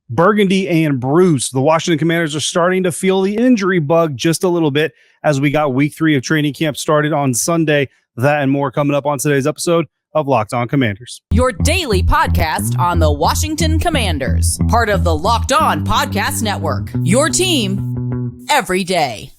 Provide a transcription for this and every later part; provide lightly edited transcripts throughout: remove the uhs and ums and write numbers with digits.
Burgundy and Bruce. The Washington Commanders are starting to feel the injury bug just a little bit as we got week 3 of training camp started on Sunday. That and more coming up on today's episode of Locked On Commanders. Your daily podcast on the Washington Commanders. Part of the Locked On Podcast Network. Your team every day.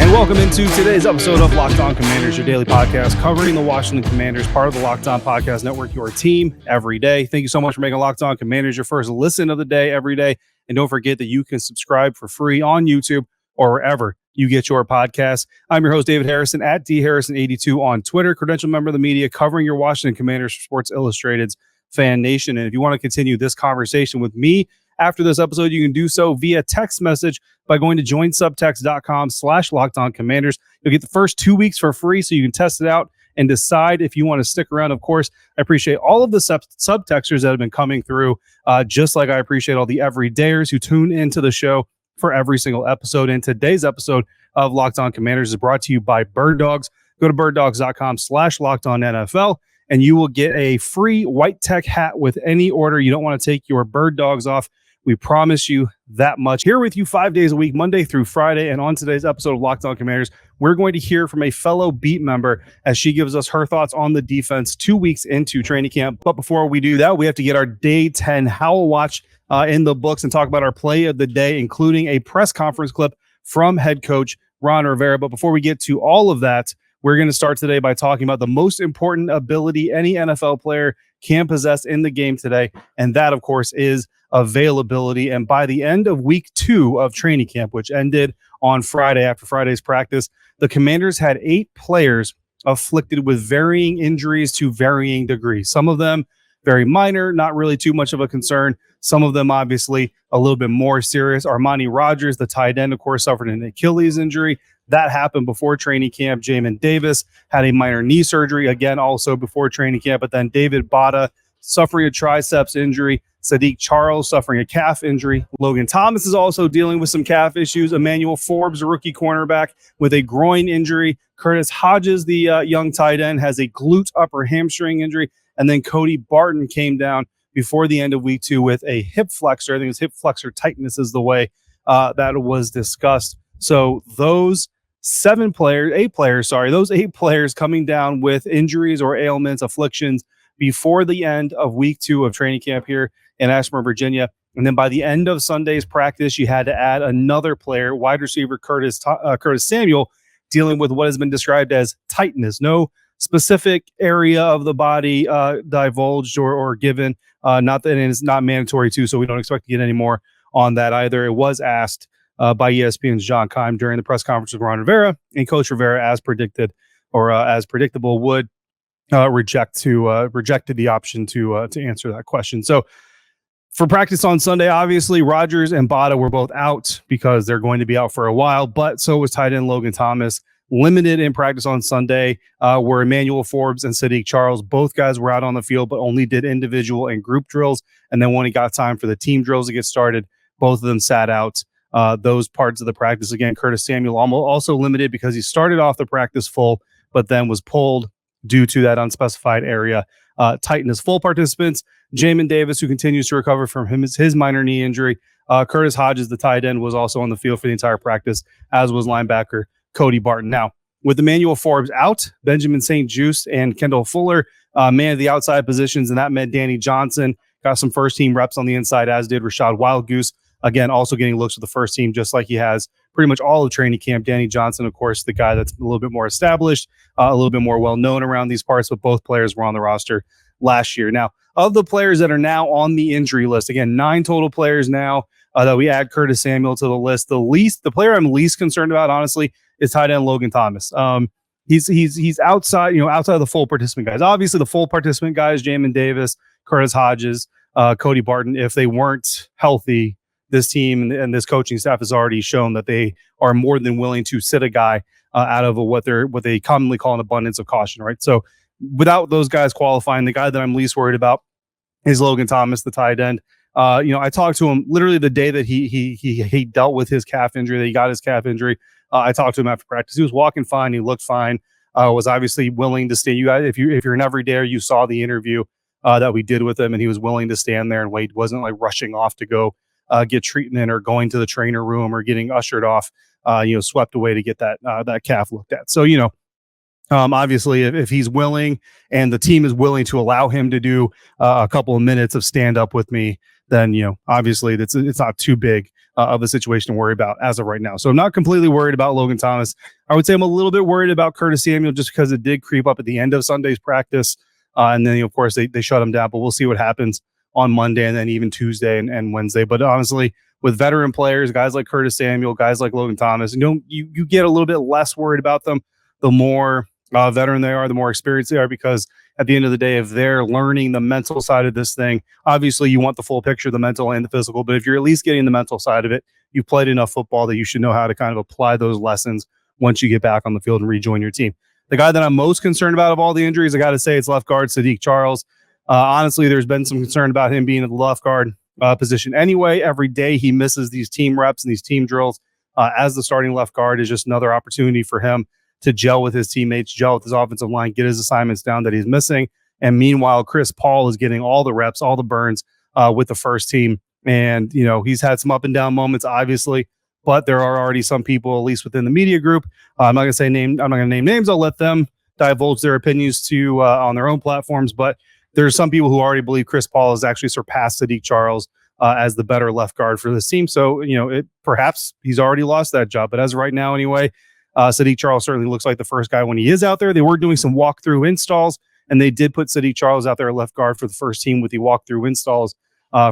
And welcome into today's episode of Locked On Commanders, your daily podcast covering the Washington Commanders, part of the Locked On Podcast Network, your team every day. Thank you so much for making Locked On Commanders your first listen of the day every day. And don't forget that you can subscribe for free on YouTube or wherever you get your podcasts. I'm your host, David Harrison, at dharrison82 on Twitter, credential member of the media covering your Washington Commanders for Sports Illustrated's FanNation. And if you want to continue this conversation with me after this episode, you can do so via text message by going to joinsubtext.com/LockedOnCommanders. You'll get the first 2 weeks for free, so you can test it out and decide if you want to stick around. Of course, I appreciate all of the subtexters that have been coming through, just like I appreciate all the everydayers who tune into the show for every single episode. And today's episode of Locked On Commanders is brought to you by Bird Dogs. Go to birddogs.com/LockedOnNFL, and you will get a free white tech hat with any order. You don't want to take your Bird Dogs off. We promise you that much. Here with you 5 days a week, Monday through Friday. And on today's episode of Locked On Commanders, we're going to hear from a fellow beat member as she gives us her thoughts on the defense 2 weeks into training camp. But before we do that, we have to get our Day 10 Howell Watch in the books and talk about our play of the day, including a press conference clip from head coach Ron Rivera. But before we get to all of that, we're going to start today by talking about the most important ability any NFL player can possess in the game today. And that, of course, is availability. And by the end of week 2 of training camp, which ended on Friday after Friday's practice, the Commanders had 8 players afflicted with varying injuries to varying degrees. Some of them very minor, not really too much of a concern. Some of them obviously a little bit more serious. Armani Rogers, the tight end, of course, suffered an Achilles injury. That happened before training camp. Jamin Davis had a minor knee surgery, again, also before training camp. But then David Bada suffering a triceps injury. Sadiq Charles suffering a calf injury. Logan Thomas is also dealing with some calf issues. Emmanuel Forbes, a rookie cornerback, with a groin injury. Curtis Hodges, the young tight end, has a glute upper hamstring injury. And then Cody Barton came down before the end of week 2 with a hip flexor. I think it was hip flexor tightness is the way that was discussed. So those 8 players coming down with injuries or ailments, afflictions before the end of week 2 of training camp here in Ashburn, Virginia. And then by the end of Sunday's practice, you had to add another player, wide receiver Curtis Samuel, dealing with what has been described as tightness. No specific area of the body divulged or given. Not that it is not mandatory too, so we don't expect to get any more on that either. It was asked by ESPN's John Keim during the press conference with Ron Rivera, and Coach Rivera, as predicted or as predictable, would rejected the option to answer that question. So for practice on Sunday, obviously Rogers and Bada were both out because they're going to be out for a while, but so was tight end Logan Thomas. Limited in practice on Sunday were Emmanuel Forbes and Sadiq Charles. Both guys were out on the field, but only did individual and group drills. And then when it got time for the team drills to get started, both of them sat out those parts of the practice. Again, Curtis Samuel also limited because he started off the practice full, but then was pulled due to that unspecified area tightness. Full participants, Jamin Davis, who continues to recover from his minor knee injury. Curtis Hodges, the tight end, was also on the field for the entire practice, as was linebacker Cody Barton. Now, with Emmanuel Forbes out, Benjamin St-Juste and Kendall Fuller man of the outside positions, and that meant Danny Johnson got some first-team reps on the inside, as did Rashad Wildgoose. Again, also getting looks with the first team, just like he has pretty much all of training camp. Danny Johnson, of course, the guy that's a little bit more established, a little bit more well-known around these parts, but both players were on the roster last year. Now, of the players that are now on the injury list, again, 9 total players now that we add Curtis Samuel to the list. The player I'm least concerned about, honestly, is tight end Logan Thomas. He's outside of the full participant guys. Obviously, the full participant guys, Jamin Davis, Curtis Hodges, Cody Barton. If they weren't healthy, this team and this coaching staff has already shown that they are more than willing to sit a guy out of what they commonly call an abundance of caution, right? So without those guys qualifying, the guy that I'm least worried about is Logan Thomas, the tight end. I talked to him literally the day that he dealt with his calf injury, that he got his calf injury. I talked to him after practice. He was walking fine. He looked fine. was obviously willing to stay. You guys, if you're an everydayer, you saw the interview that we did with him, and he was willing to stand there and wait. Wasn't like rushing off to go get treatment or going to the trainer room or getting ushered off, swept away to get that calf looked at. So, obviously, if he's willing and the team is willing to allow him to do a couple of minutes of stand up with me, then, obviously it's not too big of a situation to worry about as of right now. So I'm not completely worried about Logan Thomas. I would say I'm a little bit worried about Curtis Samuel just because it did creep up at the end of Sunday's practice. And then, of course, they shut him down, but we'll see what happens on Monday and then even Tuesday and Wednesday. But honestly, with veteran players, guys like Curtis Samuel, guys like Logan Thomas, you get a little bit less worried about them the more veteran they are, the more experienced they are, because at the end of the day, if they're learning the mental side of this thing, obviously you want the full picture, the mental and the physical, but if you're at least getting the mental side of it, you've played enough football that you should know how to kind of apply those lessons once you get back on the field and rejoin your team. The guy that I'm most concerned about of all the injuries, I got to say, it's left guard Sadiq Charles. Honestly, there's been some concern about him being at the left guard position anyway. Every day he misses these team reps and these team drills as the starting left guard is just another opportunity for him to gel with his teammates, gel with his offensive line, get his assignments down that he's missing. And meanwhile, Chris Paul is getting all the reps, all the burns with the first team. And, he's had some up and down moments, obviously, but there are already some people, at least within the media group. I'm not going to name names. I'll let them divulge their opinions to on their own platforms. But there's some people who already believe Chris Paul has actually surpassed Sadiq Charles as the better left guard for this team. So, perhaps he's already lost that job. But as of right now, anyway, Sadiq Charles certainly looks like the first guy when he is out there. They were doing some walkthrough installs, and they did put Sadiq Charles out there left guard for the first team with the walkthrough installs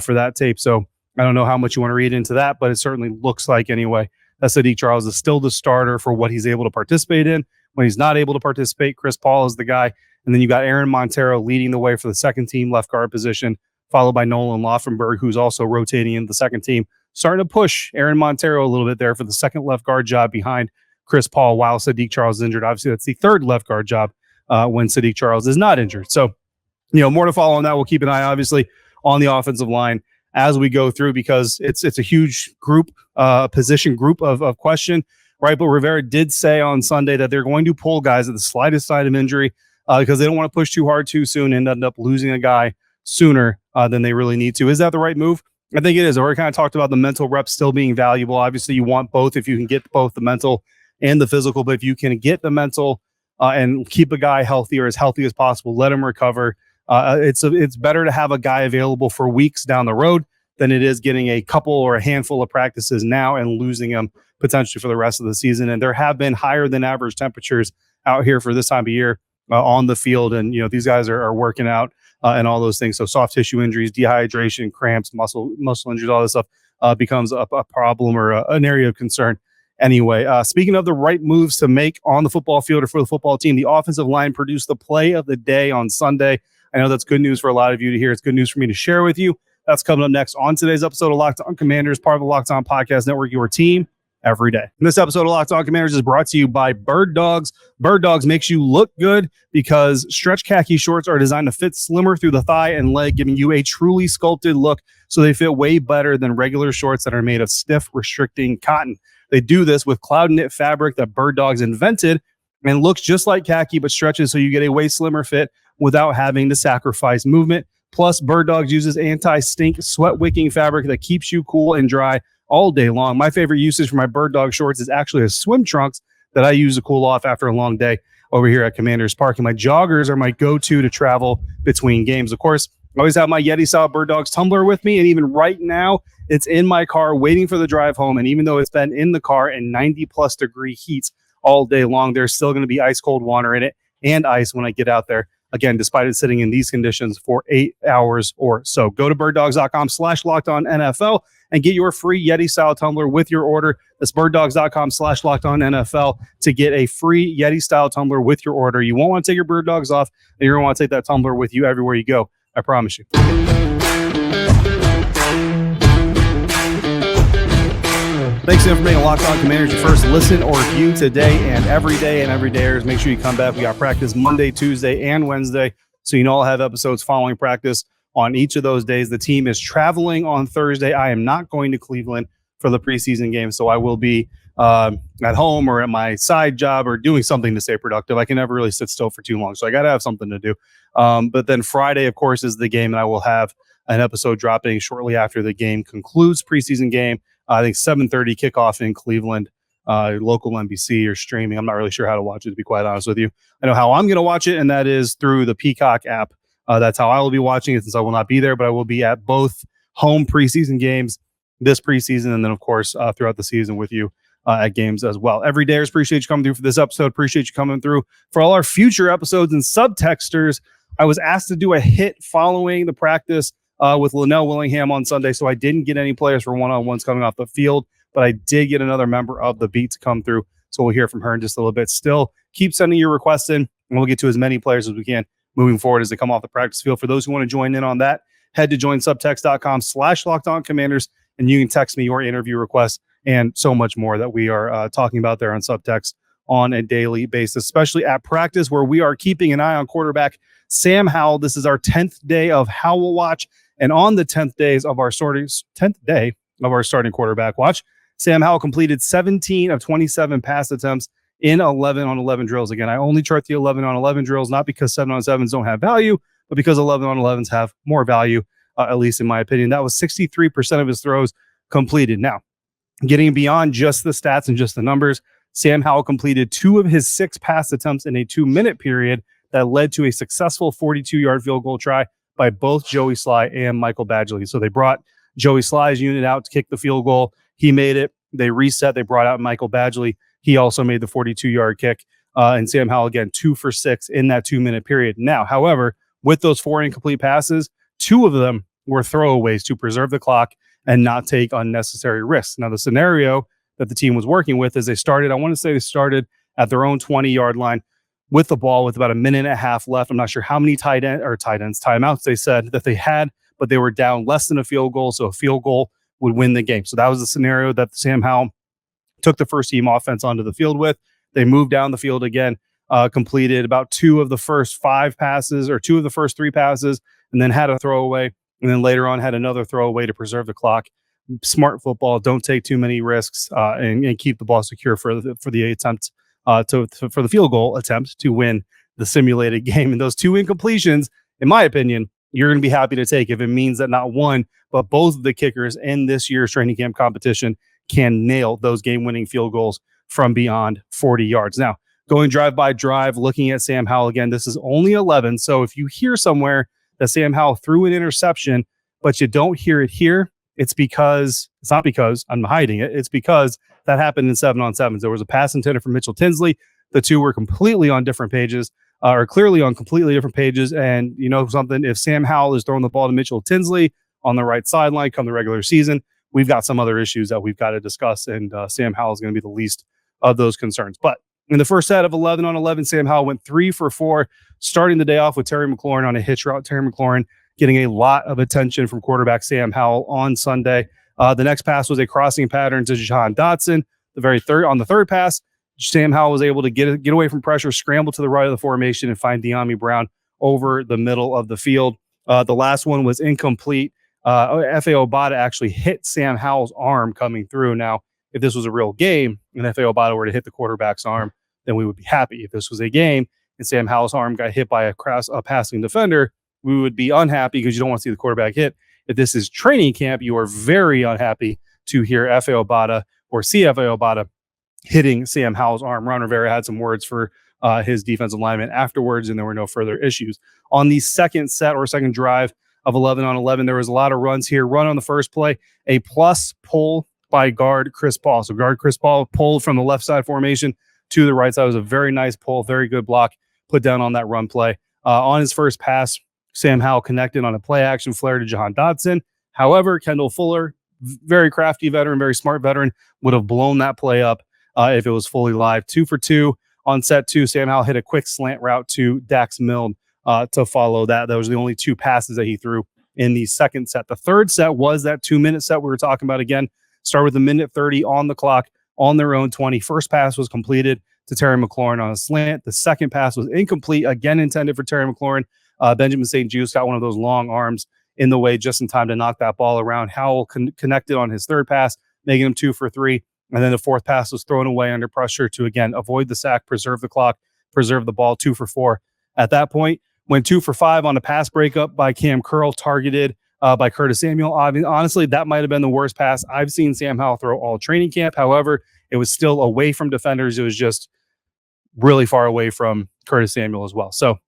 for that tape. So I don't know how much you want to read into that, but it certainly looks like anyway that Sadiq Charles is still the starter for what he's able to participate in. When he's not able to participate, Chris Paul is the guy. And then you got Aaron Montero leading the way for the second team left guard position, followed by Nolan Laufenberg, who's also rotating in the second team, starting to push Aaron Montero a little bit there for the second left guard job behind Chris Paul while Sadiq Charles is injured. Obviously, that's the third left guard job when Sadiq Charles is not injured. So, more to follow on that. We'll keep an eye, obviously, on the offensive line as we go through because it's a huge group, position group of question, right? But Rivera did say on Sunday that they're going to pull guys at the slightest sign of injury because they don't want to push too hard too soon and end up losing a guy sooner than they really need to. Is that the right move? I think it is. I already kind of talked about the mental reps still being valuable. Obviously, you want both if you can get both the mental and the physical, but if you can get the mental and keep a guy healthy or as healthy as possible, let him recover. It's better to have a guy available for weeks down the road than it is getting a couple or a handful of practices now and losing them potentially for the rest of the season. And there have been higher than average temperatures out here for this time of year on the field. And, these guys are working out and all those things. So soft tissue injuries, dehydration, cramps, muscle injuries, all this stuff becomes a problem or an area of concern. Anyway, speaking of the right moves to make on the football field or for the football team, the offensive line produced the play of the day on Sunday. I know that's good news for a lot of you to hear. It's good news for me to share with you. That's coming up next on today's episode of Locked On Commanders, part of the Locked On Podcast Network, your team every day. And this episode of Locked On Commanders is brought to you by Bird Dogs. Bird Dogs makes you look good because stretch khaki shorts are designed to fit slimmer through the thigh and leg, giving you a truly sculpted look so they fit way better than regular shorts that are made of stiff, restricting cotton. They do this with cloud knit fabric that Bird Dogs invented and looks just like khaki but stretches so you get a way slimmer fit without having to sacrifice movement. Plus, Bird Dogs uses anti-stink, sweat-wicking fabric that keeps you cool and dry all day long. My favorite usage for my Bird Dog shorts is actually a swim trunks that I use to cool off after a long day over here at Commanders Park. And my joggers are my go-to to travel between games. Of course, I always have my Yeti-style Bird Dogs tumbler with me, and even right now, it's in my car waiting for the drive home. And even though it's been in the car in 90-plus degree heat all day long, there's still going to be ice-cold water in it and ice when I get out there. Again, despite it sitting in these conditions for 8 hours or so. Go to birddogs.com/LockedOnNFL and get your free Yeti-style tumbler with your order. That's birddogs.com/LockedOnNFL to get a free Yeti-style tumbler with your order. You won't want to take your Bird Dogs off, and you're going to want to take that tumbler with you everywhere you go. I promise you. Thanks again for making Locked On Commanders your first listen or view today and every dayers. Make sure you come back. We got practice Monday, Tuesday, and Wednesday. So I'll have episodes following practice on each of those days. The team is traveling on Thursday. I am not going to Cleveland for the preseason game, so I will be at home or at my side job or doing something to stay productive. I can never really sit still for too long. So I got to have something to do. But then Friday, of course, is the game, and I will have an episode dropping shortly after the game concludes, preseason game. I think 7:30 kickoff in Cleveland, local NBC or streaming. I'm not really sure how to watch it, to be quite honest with you. I know how I'm going to watch it, and that is through the Peacock app. That's how I will be watching it, since I will not be there, but I will be at both home preseason games this preseason, and then, of course, throughout the season with you at games as well. Every day, appreciate you coming through for this episode. Appreciate you coming through for all our future episodes. And Subtexters, I was asked to do a hit following the practice with Linnell Willingham on Sunday, so I didn't get any players for one-on-ones coming off the field, but I did get another member of the beat to come through, so we'll hear from her in just a little bit. Still, keep sending your requests in, and we'll get to as many players as we can moving forward as they come off the practice field. For those who want to join in on that, head to joinsubtext.com/lockedoncommanders, and you can text me your interview requests and so much more that we are talking about there on Subtext on a daily basis, especially at practice, where we are keeping an eye on quarterback Sam Howell. This is our 10th day of Howell Watch, and on the 10th day of our starting quarterback watch, Sam Howell completed 17 of 27 pass attempts in 11 on 11 drills. Again, I only chart the 11 on 11 drills, not because 7 on 7s don't have value, but because 11 on 11s have more value, at least in my opinion. That was 63% of his throws completed. Now, getting beyond just the stats and just the numbers, Sam Howell completed 2 of his 6 pass attempts in a 2-minute period that led to a successful 42-yard field goal try by both Joey Sly and Michael Badgley. So they brought Joey Sly's unit out to kick the field goal. He made it. They reset. They brought out Michael Badgley. He also made the 42-yard kick. And Sam Howell, again, 2 for 6 in that 2-minute period. Now, however, with those 4 incomplete passes, 2 of them were throwaways to preserve the clock and not take unnecessary risks. Now, the scenario that the team was working with is they started at their own 20-yard line with the ball with about a minute and a half left. I'm not sure how many timeouts they said that they had, but they were down less than a field goal, so a field goal would win the game. So that was the scenario that Sam Howell took the first team offense onto the field with. They moved down the field again, completed about 2 of the first 5 passes, or 2 of the first 3 passes, and then had a throwaway, and then later on had another throwaway to preserve the clock. Smart football, don't take too many risks, and keep the ball secure for the attempt for the field goal attempt to win the simulated game. And those 2 incompletions, in my opinion, you're going to be happy to take if it means that not one, but both of the kickers in this year's training camp competition can nail those game-winning field goals from beyond 40 yards. Now, going drive by drive, looking at Sam Howell again, this is only 11. So if you hear somewhere that Sam Howell threw an interception, but you don't hear it here, it's not because I'm hiding it. It's because that happened in 7 on 7s. There was a pass intended for Mitchell Tinsley. The 2 were completely on different pages, or clearly on completely different pages. And you know something, if Sam Howell is throwing the ball to Mitchell Tinsley on the right sideline come the regular season, we've got some other issues that we've got to discuss. And Sam Howell is going to be the least of those concerns. But in the first set of 11 on 11, Sam Howell went 3 for 4, starting the day off with Terry McLaurin on a hitch route. Terry McLaurin getting a lot of attention from quarterback Sam Howell on Sunday. The next pass was a crossing pattern to Jahan Dotson. On the third pass, Sam Howell was able to get away from pressure, scramble to the right of the formation, and find De'Ami Brown over the middle of the field. The last one was incomplete. F.A. Obata actually hit Sam Howell's arm coming through. Now, if this was a real game and F.A. Obata were to hit the quarterback's arm, then we would be happy. If this was a game and Sam Howell's arm got hit by a passing defender, we would be unhappy because you don't want to see the quarterback hit. If this is training camp, you are very unhappy to hear F.A. Obata or see F.A. Obata hitting Sam Howell's arm. Ron Rivera had some words for his defensive lineman afterwards, and there were no further issues. On the second drive of 11 on 11, there was a lot of runs here. Run on the first play, a plus pull by guard Chris Paul. So guard Chris Paul pulled from the left side formation to the right side. It was a very nice pull, very good block put down on that run play. On his first pass, Sam Howell connected on a play action flare to Jahan Dotson. However, Kendall Fuller, very crafty veteran, very smart veteran, would have blown that play up if it was fully live. 2 for 2 on set 2. Sam Howell hit a quick slant route to Dax Milne to follow that. That was the only 2 passes that he threw in the second set. The third set was that 2-minute set we were talking about again. Start with a minute 30 on the clock on their own 20. First pass was completed to Terry McLaurin on a slant. The second pass was incomplete, again intended for Terry McLaurin. Benjamin St-Juste got one of those long arms in the way just in time to knock that ball around. Howell connected on his third pass, making him 2 for 3. And then the fourth pass was thrown away under pressure to, again, avoid the sack, preserve the clock, preserve the ball, 2 for 4. At that point, went 2 for 5 on a pass breakup by Cam Curl, targeted by Curtis Samuel. Honestly, that might have been the worst pass I've seen Sam Howell throw all training camp. However, it was still away from defenders. It was just really far away from Curtis Samuel as well. So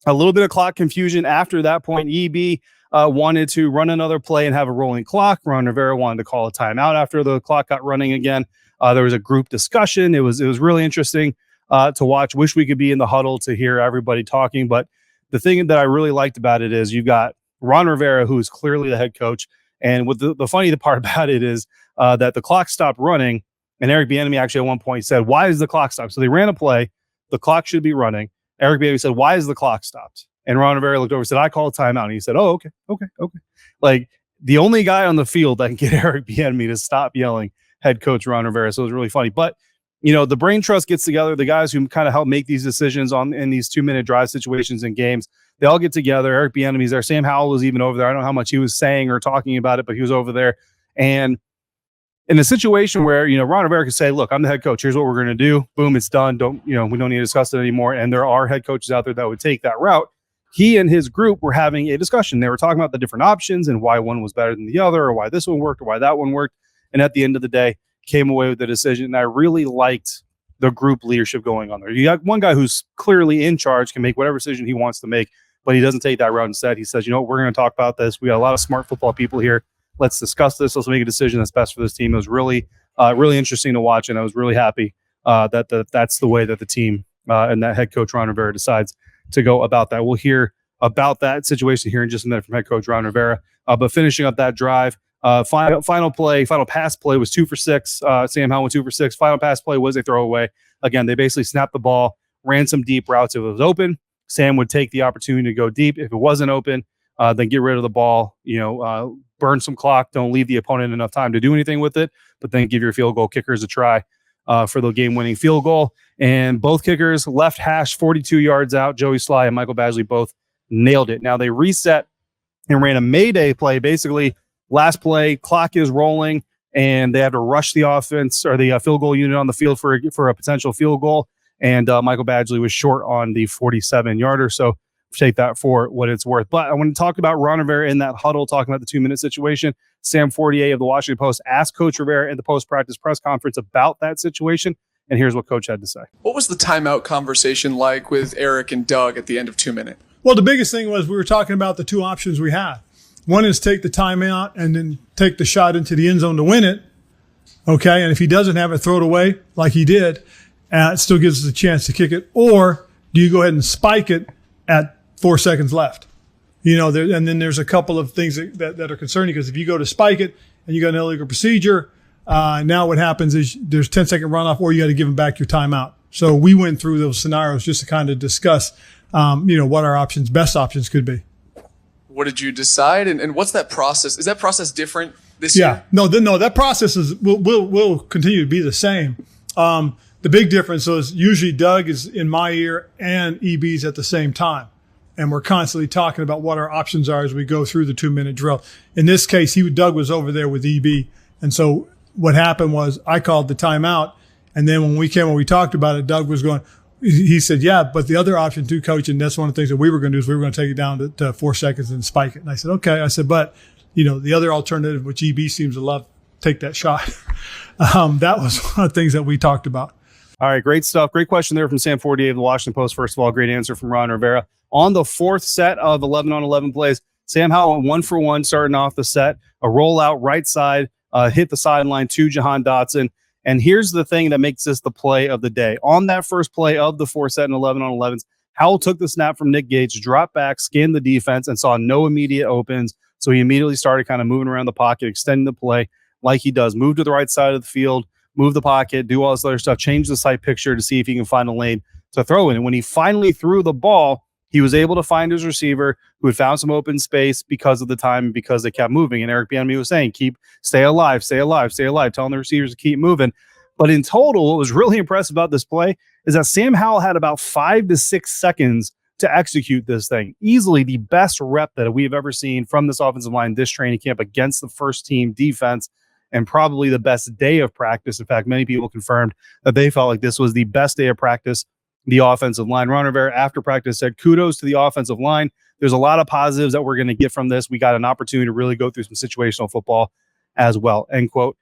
a little bit of clock confusion after that point. EB wanted to run another play and have a rolling clock. Ron Rivera wanted to call a timeout after the clock got running again. There was a group discussion. It was really interesting to watch. Wish we could be in the huddle to hear everybody talking. But the thing that I really liked about it is you've got Ron Rivera, who is clearly the head coach. And with the funny part about it is that the clock stopped running. And Eric Bieniemy actually at one point said, "Why is the clock stopped?" So they ran a play. The clock should be running. Eric Bieniemy said, "Why is the clock stopped?" And Ron Rivera looked over and said, "I call a timeout." And he said, "Oh, okay. Like the only guy on the field that can get Eric Bieniemy to stop yelling, head coach Ron Rivera. So it was really funny. But, the brain trust gets together. The guys who kind of help make these decisions in these 2-minute drive situations in games, they all get together. Eric Bieniemy's there. Sam Howell was even over there. I don't know how much he was saying or talking about it, but he was over there. And in a situation where, Ron Rivera could say, "Look, I'm the head coach. Here's what we're going to do. Boom, it's done. We don't need to discuss it anymore." And there are head coaches out there that would take that route. He and his group were having a discussion. They were talking about the different options and why one was better than the other, or why this one worked, or why that one worked. And at the end of the day, came away with the decision. And I really liked the group leadership going on there. You got one guy who's clearly in charge, can make whatever decision he wants to make, but he doesn't take that route. Instead, he says, we're going to talk about this. We got a lot of smart football people here. Let's discuss this. Let's make a decision that's best for this team. It was really, really interesting to watch, and I was really happy that's the way that the team and that head coach Ron Rivera decides to go about that. We'll hear about that situation here in just a minute from head coach Ron Rivera. But finishing up that drive, final pass play was 2 for 6. Sam Howell went 2 for 6. Final pass play was a throwaway. Again, they basically snapped the ball, ran some deep routes. If it was open, Sam would take the opportunity to go deep. If it wasn't open, then get rid of the ball, burn some clock. Don't leave the opponent enough time to do anything with it, but then give your field goal kickers a try for the game-winning field goal. And both kickers left hash 42 yards out. Joey Sly and Michael Badgley both nailed it. Now they reset and ran a Mayday play. Basically, last play, clock is rolling, and they had to rush the offense or the field goal unit on the field for a potential field goal. And Michael Badgley was short on the 47-yarder. So take that for what it's worth. But I want to talk about Ron Rivera in that huddle, talking about the 2-minute situation. Sam Fortier of the Washington Post asked Coach Rivera in the post-practice press conference about that situation. And here's what Coach had to say. What was the timeout conversation like with Eric and Doug at the end of 2 minutes? Well, the biggest thing was we were talking about the two options we had. One is take the timeout and then take the shot into the end zone to win it. Okay. And if he doesn't have it, throw it away like he did. It still gives us a chance to kick it. Or do you go ahead and spike it at 4 seconds left? And then there's a couple of things that are concerning, because if you go to spike it and you got an illegal procedure, now what happens is there's 10-second runoff, or you got to give them back your timeout. So we went through those scenarios just to kind of discuss, what our best options could be. What did you decide? And what's that process? Is that process different this year? No, that process will continue to be the same. The big difference is usually Doug is in my ear and EB's at the same time. And we're constantly talking about what our options are as we go through the 2-minute drill. In this case, Doug was over there with EB. And so what happened was I called the timeout. And then when we talked about it, Doug was going, he said, "Yeah, but the other option too, coach." And that's one of the things that we were going to do, is we were going to take it down to 4 seconds and spike it. And I said, "Okay." I said, "But, the other alternative, which EB seems to love, take that shot." That was one of the things that we talked about. All right, great stuff. Great question there from Sam Fortier of the Washington Post. First of all, great answer from Ron Rivera. On the fourth set of 11-on-11 plays, Sam Howell went 1 for 1 starting off the set. A rollout right side, hit the sideline to Jahan Dotson. And here's the thing that makes this the play of the day. On that first play of the 4-set and 11-on-11s, Howell took the snap from Nick Gage, dropped back, scanned the defense, and saw no immediate opens. So he immediately started kind of moving around the pocket, extending the play like he does. Move to the right side of the field, move the pocket, do all this other stuff, change the sight picture to see if he can find a lane to throw in. And when he finally threw the ball, he was able to find his receiver who had found some open space because of the time and because they kept moving. And Eric Bieniemy was saying, stay alive, telling the receivers to keep moving. But in total, what was really impressive about this play is that Sam Howell had about 5 to 6 seconds to execute this thing. Easily the best rep that we've ever seen from this offensive line this training camp against the first team defense. and probably the best day of practice. In fact, many people confirmed that they felt like this was the best day of practice. The offensive line, Ron Rivera, after practice, said kudos to the offensive line. There's a lot of positives that we're going to get from this. We got an opportunity to really go through some situational football as well, end quote.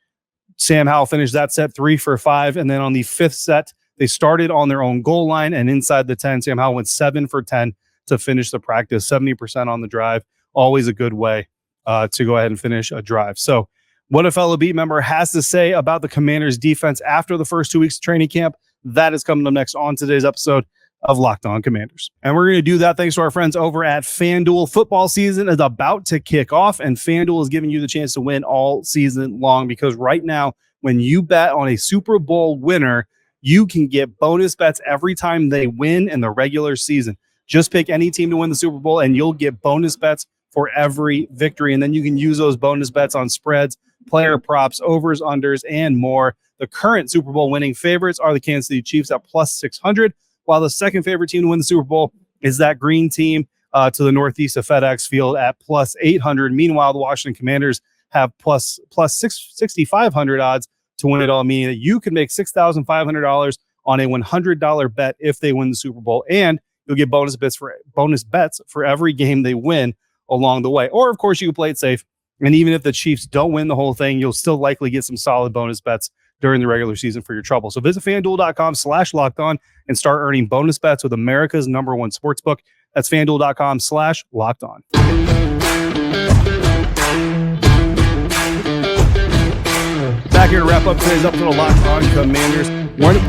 Sam Howell finished that set 3 for 5. And then on the 5th set, they started on their own goal line and inside the 10. Sam Howell went 7 for 10 to finish the practice, 70% on the drive. Always a good way to go ahead and finish a drive. So what a fellow beat member has to say about the Commanders defense after the first 2 weeks of training camp, that is coming up next on today's episode of Locked On Commanders. And we're going to do that thanks to our friends over at FanDuel. Football season is about to kick off, and FanDuel is giving you the chance to win all season long, because right now, when you bet on a Super Bowl winner, you can get bonus bets every time they win in the regular season. Just pick any team to win the Super Bowl, and you'll get bonus bets for every victory. And then you can use those bonus bets on spreads, player props, overs, unders, and more. The current Super Bowl winning favorites are the Kansas City Chiefs at plus 600, while the second favorite team to win the Super Bowl is that green team to the northeast of FedEx Field at plus 800. Meanwhile, the Washington Commanders have plus 6,500 odds to win it all, meaning that you can make $6,500 on a $100 bet if they win the Super Bowl, and you'll get bonus bets for every game they win along the way. Or, of course, you can play it safe, and even if the Chiefs don't win the whole thing, you'll still likely get some solid bonus bets during the regular season for your trouble. So visit FanDuel.com/LockedOn and start earning bonus bets with America's #1 sportsbook. That's FanDuel.com/LockedOn. Back here to wrap up today's episode of Locked On Commanders.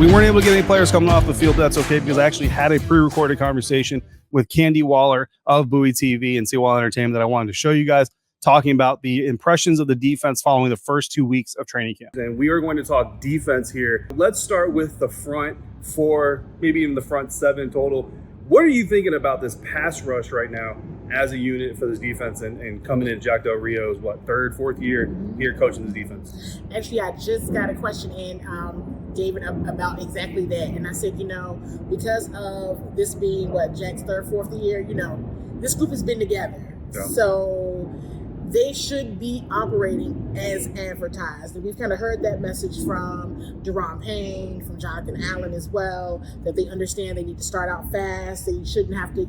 We weren't able to get any players coming off the field. That's okay, because I actually had a pre-recorded conversation with Candy Waller of Bowie TV and CWall Entertainment that I wanted to show you guys, talking about the impressions of the defense following the first 2 weeks of training camp. And we are going to talk defense here. Let's start with the front 4, maybe even the front 7 total. What are you thinking about this pass rush right now as a unit for this defense, and coming in Jack Del Rio's, 3rd, 4th year here coaching this defense? Actually, I just got a question in, David, about exactly that. And I said, because of this being Jack's 3rd, 4th year, this group has been together. Yeah. So they should be operating as advertised. And we've kind of heard that message from Deron Payne, from Jonathan Allen as well, that they understand they need to start out fast. They shouldn't have to,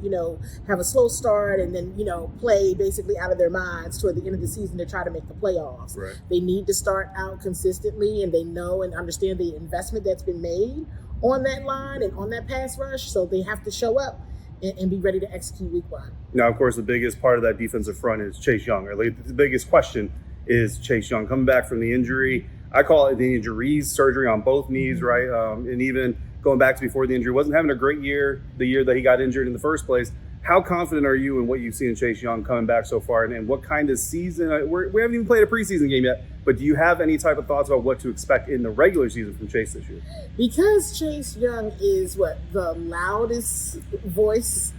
have a slow start and then, play basically out of their minds toward the end of the season to try to make the playoffs. Right. They need to start out consistently, and they know and understand the investment that's been made on that line and on that pass rush. So they have to show up and be ready to execute week 1. Now, of course, the biggest part of that defensive front is Chase Young. The biggest question is Chase Young coming back from the injury. I call it the injuries, surgery on both knees, right? And even going back to before the injury, wasn't having a great year, the year that he got injured in the first place. How confident are you in what you've seen in Chase Young coming back so far, and what kind of season? We haven't even played a preseason game yet, but do you have any type of thoughts about what to expect in the regular season from Chase this year? Because Chase Young is the loudest voice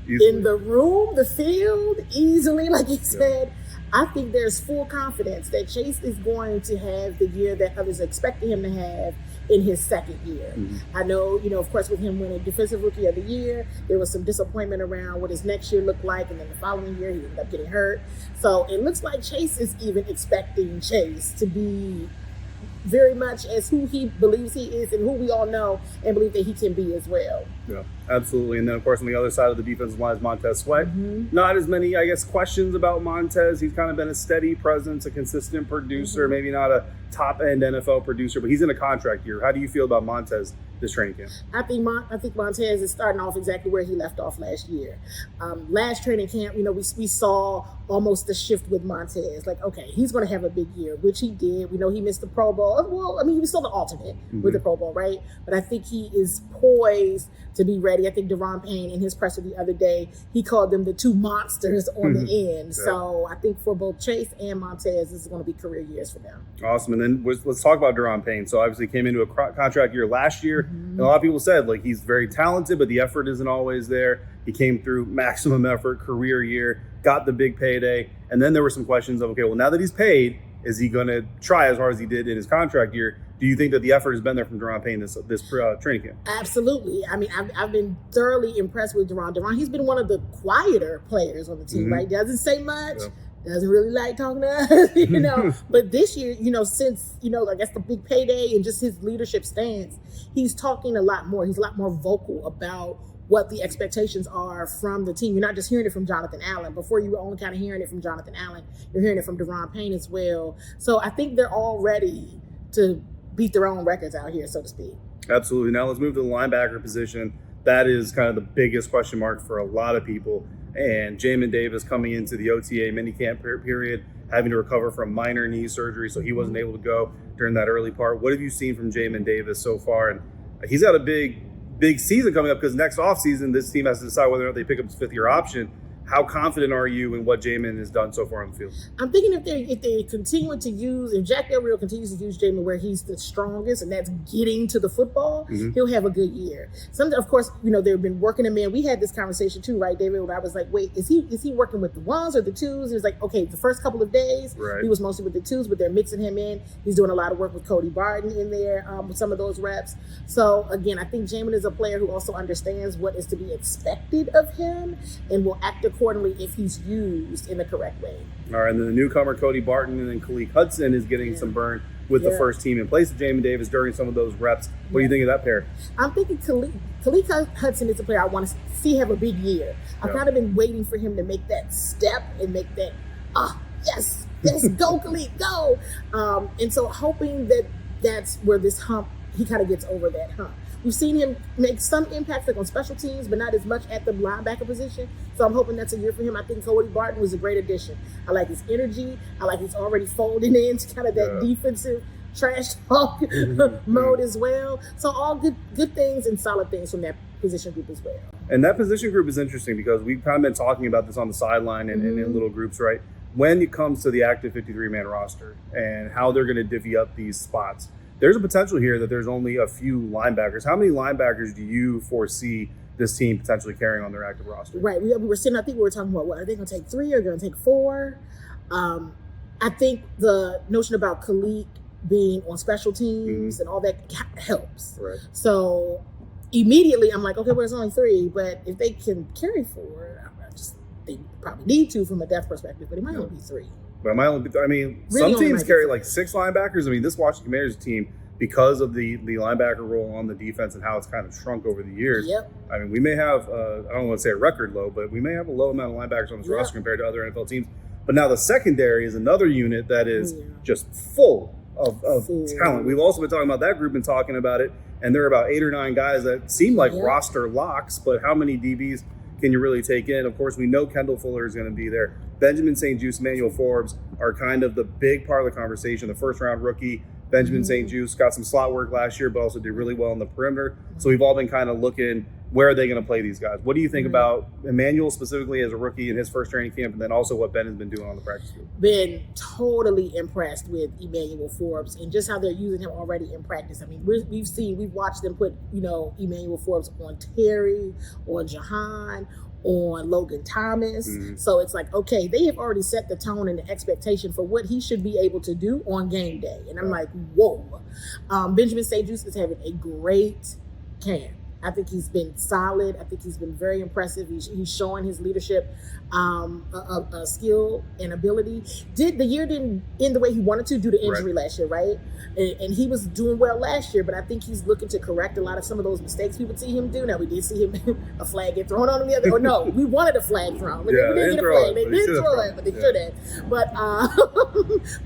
in the room, the field, easily, like you said. I think there's full confidence that Chase is going to have the year that others expected him to have in his second year. Mm-hmm. I know, of course, with him winning Defensive Rookie of the Year, there was some disappointment around what his next year looked like, and then the following year he ended up getting hurt. So it looks like Chase is even expecting Chase to be very much as who he believes he is and who we all know and believe that he can be as well. Yeah, absolutely. And then, of course, on the other side of the defensive line is Montez Sweat. Mm-hmm. Not as many, questions about Montez. He's kind of been a steady presence, a consistent producer, maybe not a top-end NFL producer, but he's in a contract year. How do you feel about Montez this training camp? I think Montez is starting off exactly where he left off last year. Last training camp, we saw almost a shift with Montez. Okay, he's going to have a big year, which he did. We know he missed the Pro Bowl. Well, he was still the alternate with the Pro Bowl, right? But I think he is poised to be ready. I think Deron Payne, in his presser the other day, he called them the 2 monsters on the end. Yeah. So I think for both Chase and Montez, this is going to be career years for them. Awesome. And then let's talk about Deron Payne. So obviously came into a contract year last year. And a lot of people said, he's very talented, but the effort isn't always there. He came through maximum effort, career year, got the big payday. And then there were some questions of, okay, well, now that he's paid, is he going to try as hard as he did in his contract year? Do you think that the effort has been there from Deron Payne this training camp? Absolutely. I've been thoroughly impressed with Deron. He's been one of the quieter players on the team, right? Doesn't say much, doesn't really like talking to us, you know. But this year, you know, since, you know, I guess the big payday and just his leadership stance, he's talking a lot more. He's a lot more vocal about what the expectations are from the team. You're not just hearing it from Jonathan Allen. Before, you were only kind of hearing it from Jonathan Allen. You're hearing it from Deron Payne as well. So I think they're all ready to beat their own records out here, so to speak. Absolutely. Now let's move to the linebacker position. That is kind of the biggest question mark for a lot of people. And Jamin Davis coming into the OTA minicamp period, having to recover from minor knee surgery, so he wasn't able to go during that early part. What have you seen from Jamin Davis so far? And he's got a big season coming up, because next offseason, this team has to decide whether or not they pick up his fifth-year option. How confident are you in what Jamin has done so far on the field? I'm thinking if they continue to use, if Jack Del Rio continues to use Jamin where he's the strongest, and that's getting to the football, he'll have a good year. Of course, you know, they've been working him in. We had this conversation too, right, David? When I was like, wait, is he working with the ones or the twos? He was like, okay, the first couple of days, he was mostly with the twos, but they're mixing him in. He's doing a lot of work with Cody Barton in there with some of those reps. So again, I think Jamin is a player who also understands what is to be expected of him and will act accordingly if he's used in the correct way. All right, and then the newcomer Cody Barton, and then Khaleke Hudson is getting some burn with the first team in place of Jamin Davis during some of those reps. What do you think of that pair? I'm thinking Khaleke Hudson is a player I want to see have a big year. I've kind of been waiting for him to make that step and make that, yes, go Khaleke, go. And so hoping that that's where this hump, he kind of gets over that hump. We've seen him make some impact on special teams, but not as much at the linebacker position. So I'm hoping that's a year for him. I think Cody Barton was a great addition. I like his energy. I like he's already folding into kind of that defensive trash talk mode as well. So all good things and solid things from that position group as well. And that position group is interesting because we've kind of been talking about this on the sideline and in little groups, right? When it comes to the active 53-man roster and how they're going to divvy up these spots, there's a potential here that there's only a few linebackers. How many linebackers do you foresee this team potentially carrying on their active roster? Right. I think we were talking about, what, are they going to take 3 or going to take 4? I think the notion about Khaleke being on special teams and all that helps. Right. So immediately I'm like, okay, well, it's only 3, but if they can carry 4, they probably need to from a depth perspective, but it might only be 3. But it might only be, really some teams carry like 6 linebackers. I mean, this Washington Commanders team, because of the linebacker role on the defense and how it's kind of shrunk over the years, I mean, we may have, I don't want to say a record low, but we may have a low amount of linebackers on this roster compared to other NFL teams. But now the secondary is another unit that is just full of talent. We've also been talking about that group and talking about it, and there are about 8 or 9 guys that seem like roster locks, but how many DBs can you really take in? Of course, we know Kendall Fuller is going to be there. Benjamin St-Juste, Emmanuel Forbes are kind of the big part of the conversation. The first-round rookie, Benjamin St-Juste, got some slot work last year, but also did really well on the perimeter. So we've all been kind of looking, where are they going to play these guys? What do you think about Emmanuel specifically as a rookie in his first training camp, and then also what Ben has been doing on the practice field? Been totally impressed with Emmanuel Forbes and just how they're using him already in practice. I mean, we've watched them put, Emmanuel Forbes on Terry, on Jahan, on Logan Thomas. So it's like, okay, they have already set the tone and the expectation for what he should be able to do on game day. And I'm like, whoa. Benjamin St-Juste is having a great camp. I think he's been solid. I think he's been very impressive. He's showing his leadership skill and ability. The year didn't end the way he wanted to due to injury last year, right? And he was doing well last year, but I think he's looking to correct a lot of some of those mistakes we would see him do. Now, we did see him a flag get thrown on him the other. Or no, we wanted a flag thrown. We didn't get a flag. They did throw it, but they should have. But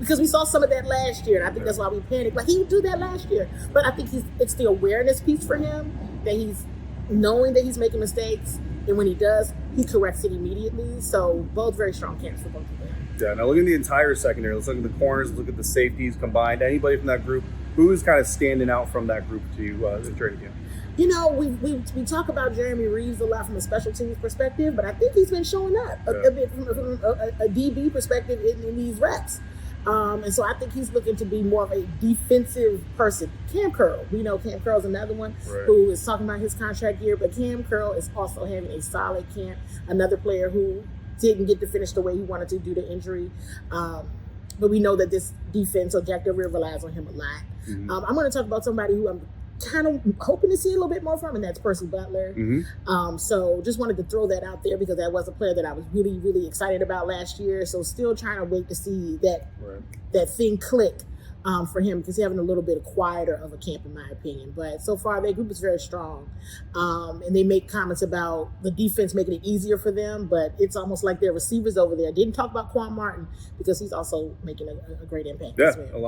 because we saw some of that last year, and I think that's why we panicked. Like, he would do that last year. But I think it's the awareness piece for him, that he's knowing that he's making mistakes, and when he does, he corrects it immediately. So both very strong camps for both of them. Yeah, now look at the entire secondary. Let's look at the corners, look at the safeties combined. Anybody from that group, who is kind of standing out from that group to you in training camp? We talk about Jeremy Reeves a lot from a special teams perspective, but I think he's been showing up a bit from a DB perspective in these reps. And so I think he's looking to be more of a defensive person. Cam Curl, we know Cam Curl's another one who is talking about his contract year, but Cam Curl is also having a solid camp. Another player who didn't get to finish the way he wanted to due to injury. But we know that this defense, so Jack Del Rio relies on him a lot. I'm going to talk about somebody who I'm kind of hoping to see a little bit more from, and that's Percy Butler. So just wanted to throw that out there because that was a player that I was really, really excited about last year. So still trying to wait to see that thing click for him, because he's having a little bit quieter of a camp, in my opinion. But so far, their group is very strong. And they make comments about the defense making it easier for them, but it's almost like their receivers over there. Didn't talk about Quan Martin because he's also making a great impact. Yeah, as well. a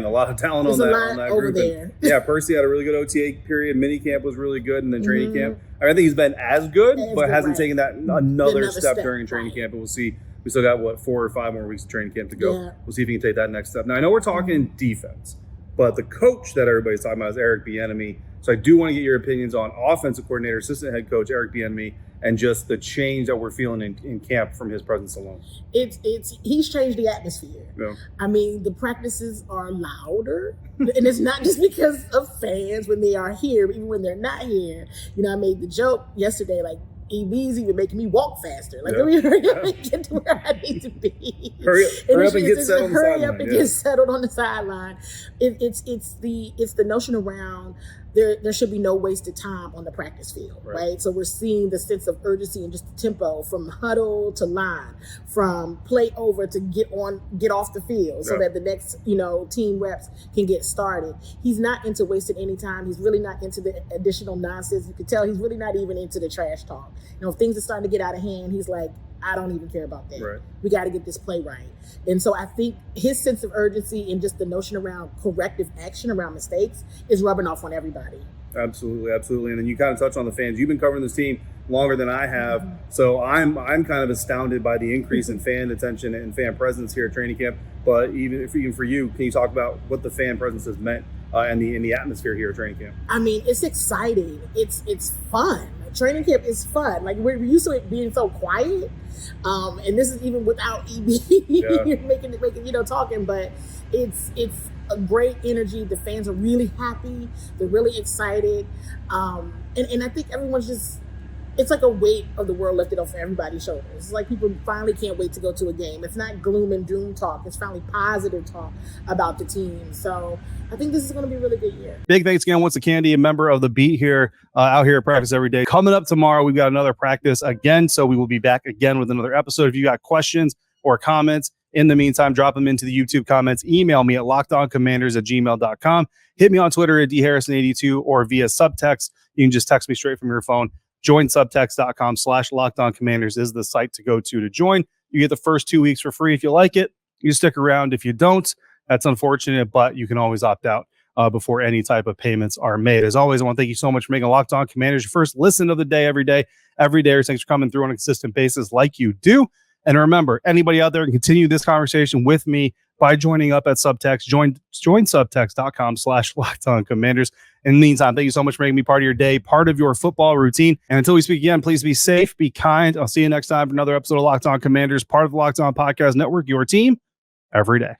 lot of talent There's on that over group. there. And, Percy had a really good OTA period. Mini camp was really good, and then training camp. I think he's been as good, but hasn't taken that another step during training camp. But we'll see. We still got 4 or 5 more weeks of training camp to go. Yeah. We'll see if he can take that next step. Now I know we're talking defense, but the coach that everybody's talking about is Eric Bieniemy. So I do want to get your opinions on offensive coordinator, assistant head coach Eric Bieniemy, and just the change that we're feeling in camp from his presence alone. He's changed the atmosphere. Yeah. I mean, the practices are louder, and it's not just because of fans when they are here, even when they're not here. I made the joke yesterday, like, EB's even making me walk faster. Like, let me hurry up and get to where I need to be. Hurry up and get settled on the sideline. Hurry up and get settled on the sideline. It's the notion around there should be no wasted time on the practice field, right? So we're seeing the sense of urgency and just the tempo from huddle to line, from play over to get off the field, so that the next team reps can get started. He's not into wasting any time. He's really not into the additional nonsense. You can tell he's really not even into the trash talk. If things are starting to get out of hand, he's like, I don't even care about that. Right. We got to get this play right. And so I think his sense of urgency and just the notion around corrective action around mistakes is rubbing off on everybody. Absolutely. And then you kind of touched on the fans. You've been covering this team longer than I have. So I'm kind of astounded by the increase in fan attention and fan presence here at training camp. But even for you, can you talk about what the fan presence has meant in the atmosphere here at training camp? I mean, it's exciting. It's fun. Training camp is fun. Like, we're used to it being so quiet. And this is even without EB making talking, but it's a great energy. The fans are really happy. They're really excited. And I think everyone's just, it's like a weight of the world lifted off everybody's shoulders. It's like people finally can't wait to go to a game. It's not gloom and doom talk. It's finally positive talk about the team. So I think this is going to be a really good year. Big thanks again once to Candy, a member of the beat here, out here at practice every day. Coming up tomorrow, we've got another practice again. So we will be back again with another episode. If you got questions or comments, in the meantime, drop them into the YouTube comments. Email me at lockedoncommanders@gmail.com. Hit me on Twitter at dharrison82 or via Subtext. You can just text me straight from your phone. Join subtext.com/lockedoncommanders is the site to go to join. You get the first 2 weeks for free. If you like it, you stick around. If you don't, that's unfortunate, but you can always opt out before any type of payments are made. As always, I want to thank you so much for making Locked On Commanders your first listen of the day every day. Thanks for coming through on a consistent basis like you do. And remember, anybody out there can continue this conversation with me by joining up at Subtext. Join subtext.com/lockedoncommanders. In the meantime, thank you so much for making me part of your day, part of your football routine. And until we speak again, please be safe, be kind. I'll see you next time for another episode of Locked On Commanders, part of the Locked On Podcast Network, your team every day.